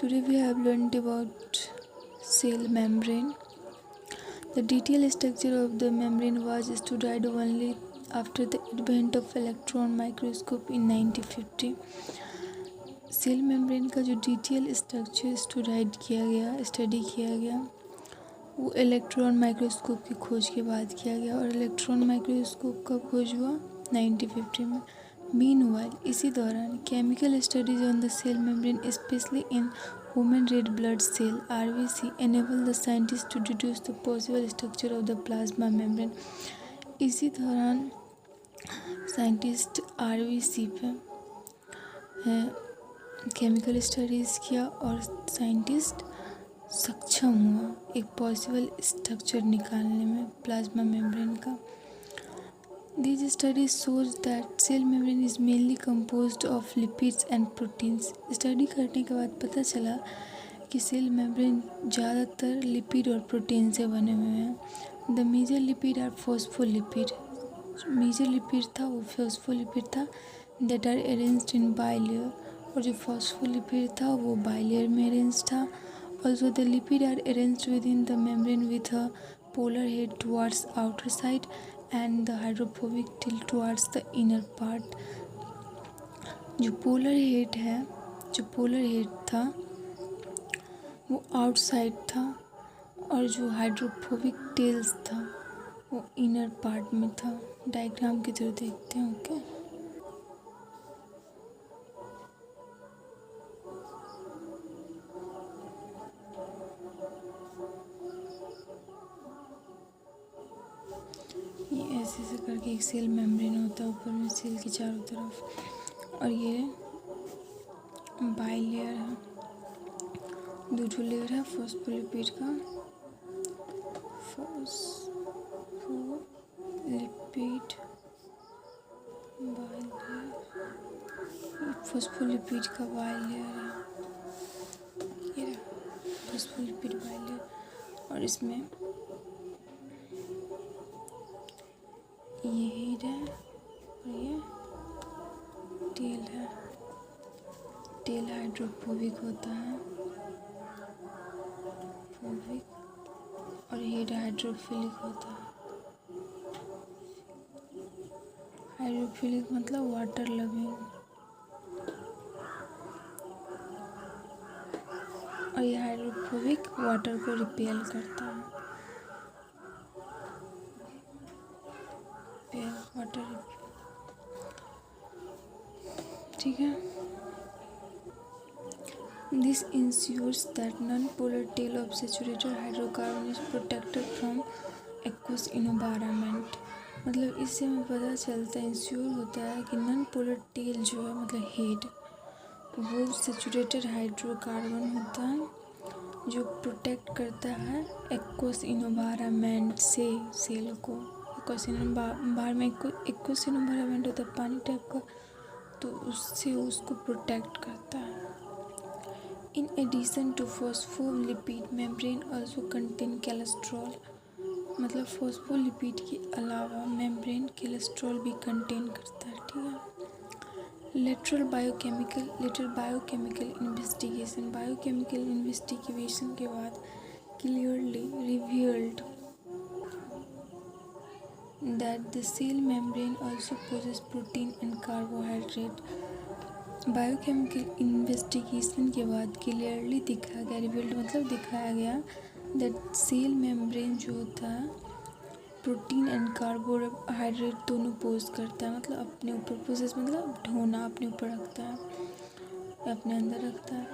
Today we have learned about cell membrane. The detailed structure of the membrane was studied only after the advent of electron microscope in 1950. Cell membrane का जो detail structure study किया गया वो electron microscope की खोज के बाद किया गया और इलेक्ट्रॉन माइक्रोस्कोप का खोज हुआ 1950 में। मीनवाइल इसी दौरान chemical studies on the cell membrane specially in human red blood cell RBC enable the scientists to deduce the possible structure of the plasma membrane। इसी दौरान साइंटिस्ट RBC पे केमिकल स्टडीज़ किया और साइंटिस्ट सक्षम हुआ एक पॉसिबल स्ट्रक्चर निकालने में प्लाज्मा मेम्ब्रेन का। These studies shows that cell membrane is mainly composed of lipids and proteins। Study करने के बाद पता चला कि सेल मेम्ब्रेन ज़्यादातर लिपिड और प्रोटीन से बने हुए हैं। The major lipid are phospholipid. Major lipid था वो फॉस्फोलिपिड था that are arranged in bilayer, और जो फॉस्फोलिपिड था वो बाइलेयर में अरेंज था। Also the lipid are arranged within the membrane with a polar head towards outer side and the hydrophobic tilt towards the inner part। जो polar head था वो outside था और जो हाइड्रोफोबिक टेल्स था वो इनर पार्ट में था। डायग्राम की तरह देखते हैं। ओके, ये ऐसे करके एक सेल मेम्ब्रेन होता है ऊपर में सेल के चारों तरफ, और ये बाइलेयर है। दूसरा लेयर है फॉस्फोलिपिड का, फॉस्फोलिपिड का बाइलेयर है। ये फॉस्फोलिपिड बाइलेयर, और इसमें ये हेड है और ये टेल है। टेल हाइड्रोफोबिक होता है और हेड हाइड्रोफिलिक होता है। हाइड्रोफिलिक मतलब वाटर लविंग, और ये हाइड्रोफोबिक वाटर को रिपेल करता है। वाटर, ठीक है। This ensures that non-polar tail of saturated hydrocarbon is protected from aqueous environment। मतलब इससे हमें पता चलता है, इंश्योर होता है कि नॉन पोलर टेल जो है मतलब हेड वो सेचुरेटेड हाइड्रोकार्बन होता है जो प्रोटेक्ट करता है एक्वस इन्वायरमेंट से सेल को। बाहर में एक्वस इन्वायरमेंट होता है पानी टाइप का, तो उससे उसको प्रोटेक्ट करता है। In addition to phospholipid membrane also contain cholesterol. मतलब फॉस्फोलिपिड के अलावा मेम्ब्रेन कोलेस्ट्रॉल भी कंटेन करता है, ठीक है। लेटरल बायोकेमिकल इन्वेस्टिगेशन के बाद clearly revealed that the cell membrane also possesses protein and carbohydrate। Biochemical investigation के बाद क्लियरली दिखाया गया, रिवील्ड मतलब दिखाया गया, दैट सेल मेम्ब्रेन जो होता है प्रोटीन एंड कार्बोहाइड्रेट दोनों पोज करता है। मतलब अपने ऊपर पोजेस मतलब ढोना अपने ऊपर रखता है, अपने अंदर रखता है।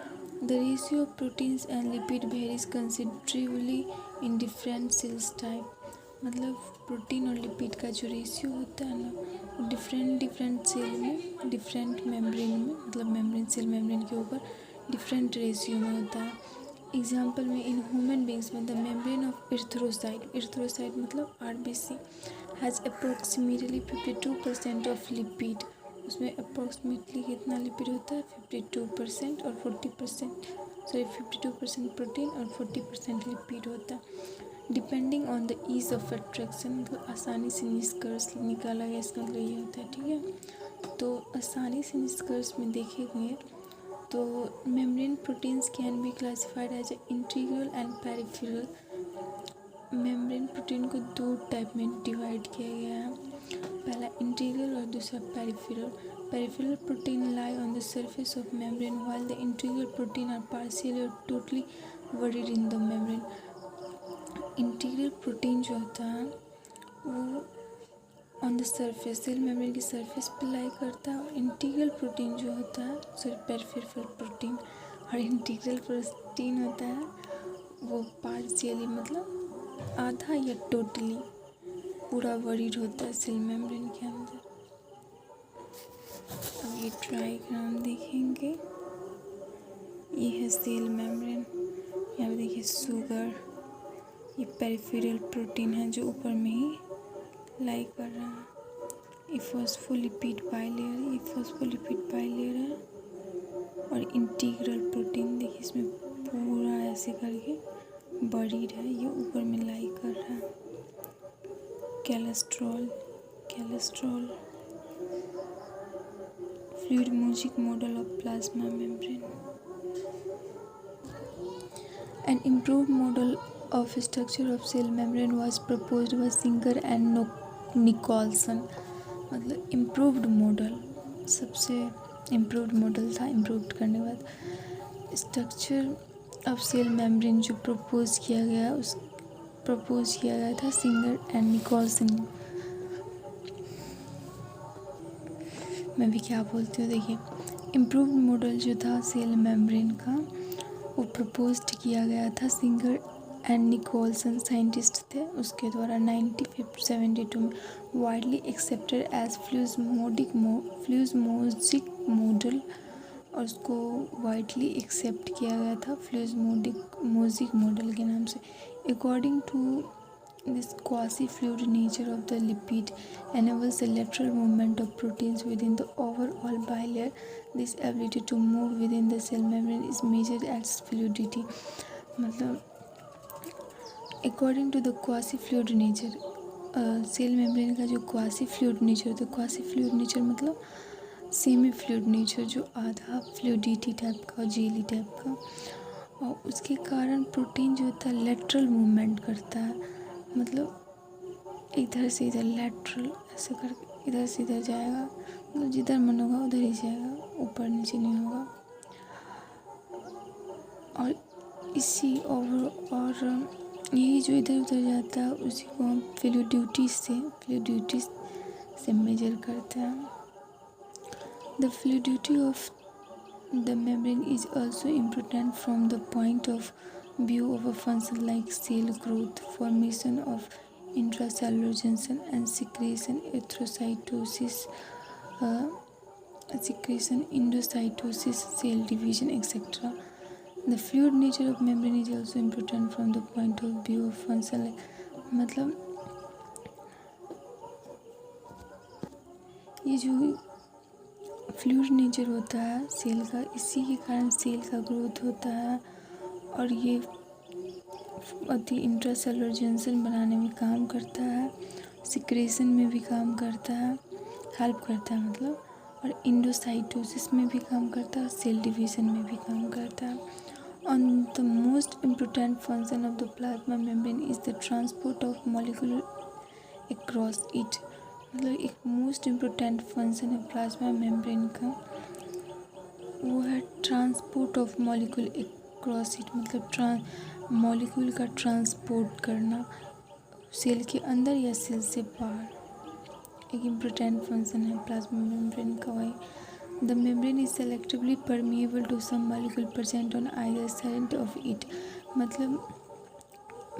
The ratio of proteins and lipid varies considerably in different cells type. मतलब प्रोटीन और लिपिड का जो रेशियो होता है ना वो डिफरेंट सेल में, डिफरेंट मेम्ब्रेन में, मतलब सेल मेम्ब्रेन के ऊपर डिफरेंट रेशियो में होता है। एग्जांपल में इन ह्यूमन बींग्स में द मेम्ब्रेन ऑफ इर्थ्रोसाइट मतलब RBC has approximately 52% of lipid. उसमें अप्रोक्सीमेटली कितना लिपिड होता है 52% और 52% प्रोटीन और 40% लिपिड होता है। Depending on the ease of attraction मतलब आसानी से निष्कर्ष निकाला गया, इसका मतलब ये होता है, ठीक है। तो आसानी से निष्कर्ष में देखेंगे तो membrane proteins can be classified as integral and peripheral. Membrane protein को दो टाइप में डिवाइड किया गया है, पहला इंटीग्रल और दूसरा peripheral. Peripheral protein lie on the surface of membrane while the integral protein are partially और totally buried in the membrane. Integral protein जो होता है वो on the surface cell membrane की सरफेस पे लाई करता है, और इंटीग्रल प्रोटीन जो होता है पेरिफेरल प्रोटीन और इंटीग्रल प्रोटीन होता है वो पार्शियली मतलब आधा या टोटली पूरा बरीड होता है सेल मेम्ब्रेन के अंदर। अब ये डायग्राम देखेंगे, ये है सेल मेम्ब्रेन, यहाँ पे देखिए शुगर, ये पेरिफेरल प्रोटीन है जो ऊपर में ही लाई कर रहा है। ये फॉस्फोलिपिड बाइलेयर, ये फॉस्फोलिपिड बाइलेयर है, और इंटीग्रल प्रोटीन देखिए इसमें पूरा ऐसे करके बरीड है, ये ऊपर में लाई कर रहा है। Cholesterol fluid mosaic model of plasma membrane. An improved model of structure of cell membrane was proposed by Singer and Nicholson। मतलब इम्प्रूव्ड मॉडल, सबसे इम्प्रूव्ड मॉडल था। इम्प्रूव्ड करने के बाद स्ट्रक्चर ऑफ सेल मेम्ब्रेन जो प्रपोज किया गया था सिंगर एंड निकोलसन। मैं भी क्या बोलती हूँ, देखिए इम्प्रूव्ड मॉडल जो था सेल मेम्ब्रेन का वो प्रपोज्ड किया गया था सिंगर एंड निकोलसन साइंटिस्ट थे, उसके द्वारा 1972 में widely accepted as fluid mosaic model, और उसको वाइडली एक्सेप्ट किया गया था फ्लूइड म्यूजिक मॉडल के नाम से। According to this quasi-fluid nature of the lipid enables the lateral movement of proteins within the overall bilayer. This ability to move within the cell membrane is measured as fluidity। मतलब according to the quasi-fluid nature, cell membrane का जो quasi-fluid nature होता है, quasi-fluid nature मतलब semi fluid nature, जो आधा fluidity type का, jelly type का, और उसके कारण प्रोटीन जो होता है लेटरल मूवमेंट करता है, मतलब इधर से इधर लेटरल ऐसे करके इधर से इधर जाएगा, मतलब जिधर मन होगा उधर ही जाएगा, ऊपर नीचे नहीं होगा। और इसी और यही जो इधर उधर जाता है उसी को हम फ्लूइडिटी से मेजर करते हैं। The fluidity of the membrane is also important from the point of view of a function like cell growth, formation of intracellular junction and secretion, endocytosis, cell division, etc. The fluid nature of membrane is also important from the point of view of function like, मतलब ये जो fluid nature होता है cell का, इसी के कारण cell का ग्रोथ होता है, और ये अति इंट्रासेलुलर जंक्शन बनाने में काम करता है, सिक्रेशन में भी काम करता है, हेल्प करता है मतलब, और इंडोसाइटोसिस में भी काम करता है, सेल डिवीज़न में भी काम करता है। On the most important function of the plasma membrane is the transport of molecule across it. मतलब एक मोस्ट इम्पोर्टेंट फंक्शन है प्लाज्मा मेम्ब्रेन का, वो है transport of molecule cross it, मतलब मॉलिक्यूल का ट्रांसपोर्ट करना सेल के अंदर या सेल से बाहर, एक इम्पोर्टेंट फंक्शन है प्लाज्मा मेम्ब्रेन का। वही the membrane is selectively permeable to some molecule present on either side of it. मतलब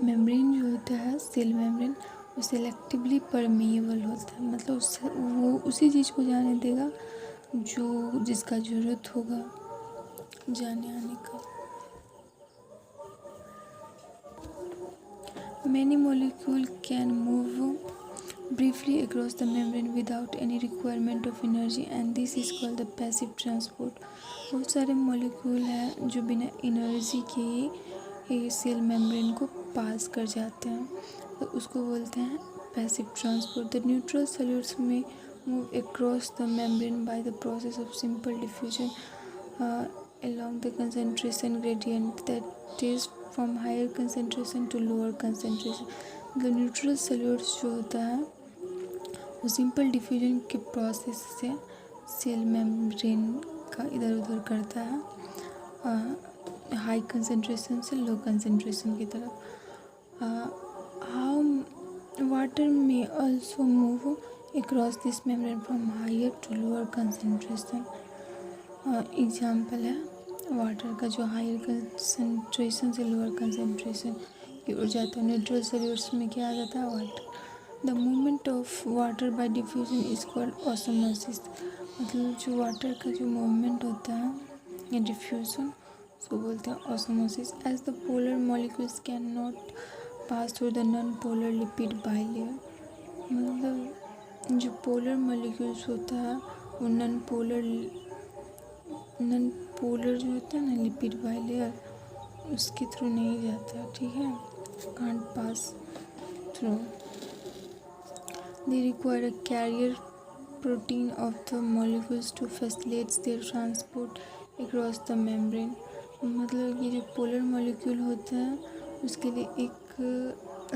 मेम्ब्रेन जो होता है सेल मेम्ब्रेन वो सेलेक्टिवली परमिएबल होता है, मतलब वो उसी चीज़ को जाने देगा जो जिसका ज़रूरत होगा जाने आने का। Many molecules can move briefly across the membrane without any requirement of energy and this is called the passive transport। बहुत सारे मॉलिक्यूल हैं जो बिना एनर्जी के सेल मेम्ब्रेन को पास कर जाते हैं, तो उसको बोलते हैं passive transport. The neutral solutes में move across the membrane by the process of simple diffusion। along the concentration gradient, that is from higher concentration to lower concentration. मतलब न्यूट्रल सेल्यूल्स जो होता है वो सिंपल डिफ्यूजन के प्रोसेस से cell membrane का इधर उधर करता है हाई कंसंट्रेशन से लो कंसंट्रेशन की तरफ. How water may also move across this membrane from higher to lower concentration. Example है वाटर का जो हायर कंसंट्रेशन से लोअर कंसंट्रेशन की ओर जाता है. न्यूट्रल सेल्यूल्स में क्या आ जाता है? Water. The movement of water bye diffusion is called osmosis. मतलब जो वाटर का जो मूवमेंट होता है या डिफ्यूजन उसको बोलते हैं osmosis. As the polar molecules can not pass through the non polar lipid bilayer. मतलब जो पोलर मॉलिक्यूल्स होता है वो नॉन पोलर जो होता है ना लिपिड बाइलेयर उसके थ्रू नहीं जाता. ठीक है, can't pass through. They require a carrier protein of the molecules to facilitate their transport across the membrane. मतलब ये जो पोलर मॉलिक्यूल होता है उसके लिए एक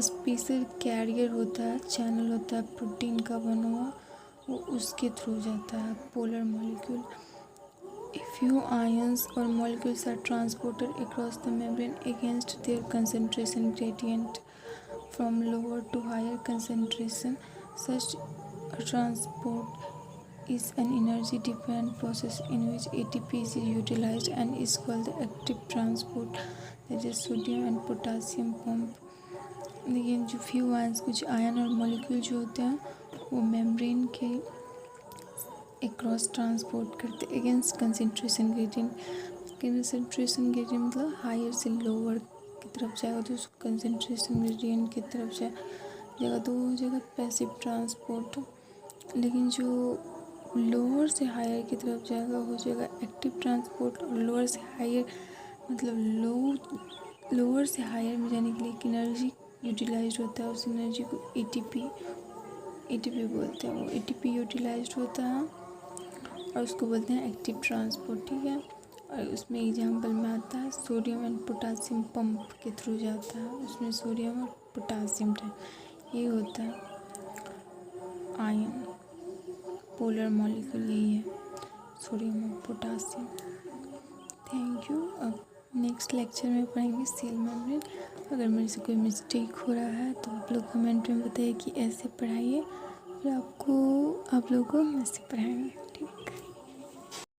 स्पेशल कैरियर होता है, चैनल होता है प्रोटीन का बना हुआ, वो उसके थ्रू जाता है polar molecule. A few ions or molecules are transported across the membrane against their concentration gradient from lower to higher concentration. Such transport is an energy dependent process in which ATP is utilized and is called the active transport, that is sodium and potassium pump. लेकिन जो few ions कुछ ion और molecule जो होते हैं वो membrane के across transport करते against concentration gradient. Concentration gradient मतलब हायर से लोअर की तरफ जाएगा तो उसको कंसंट्रेशन ग्रेडियंट की तरफ जाएगा तो वो हो जाएगा पैसिव ट्रांसपोर्ट. लेकिन जो लोअर से हायर की तरफ जाएगा हो जाएगा एक्टिव ट्रांसपोर्ट. और लोअर से हायर मतलब लोअर से हायर में जाने के लिए एक एनर्जी यूटिलाइज होता है. उस एनर्जी को एटीपी बोलते हैं. वो एटीपी यूटिलाइज होता है और उसको बोलते हैं एक्टिव ट्रांसपोर्ट. ठीक है, और उसमें एग्जाम्पल में आता है सोडियम एंड पोटासियम पंप के थ्रू जाता है. उसमें सोडियम और पोटासियम ये होता है आयन पोलर मॉलिक्यूल, यही है सोडियम और पोटासियम. Thank you. अब नेक्स्ट लेक्चर में पढ़ेंगे सेल मेम्ब्रेन. अगर मेरे से कोई मिस्टेक हो रहा है तो आप लोग कमेंट में बताइए कि ऐसे पढ़ाइए, फिर आप लोगों को ऐसे पढ़ाएंगे. ठीक.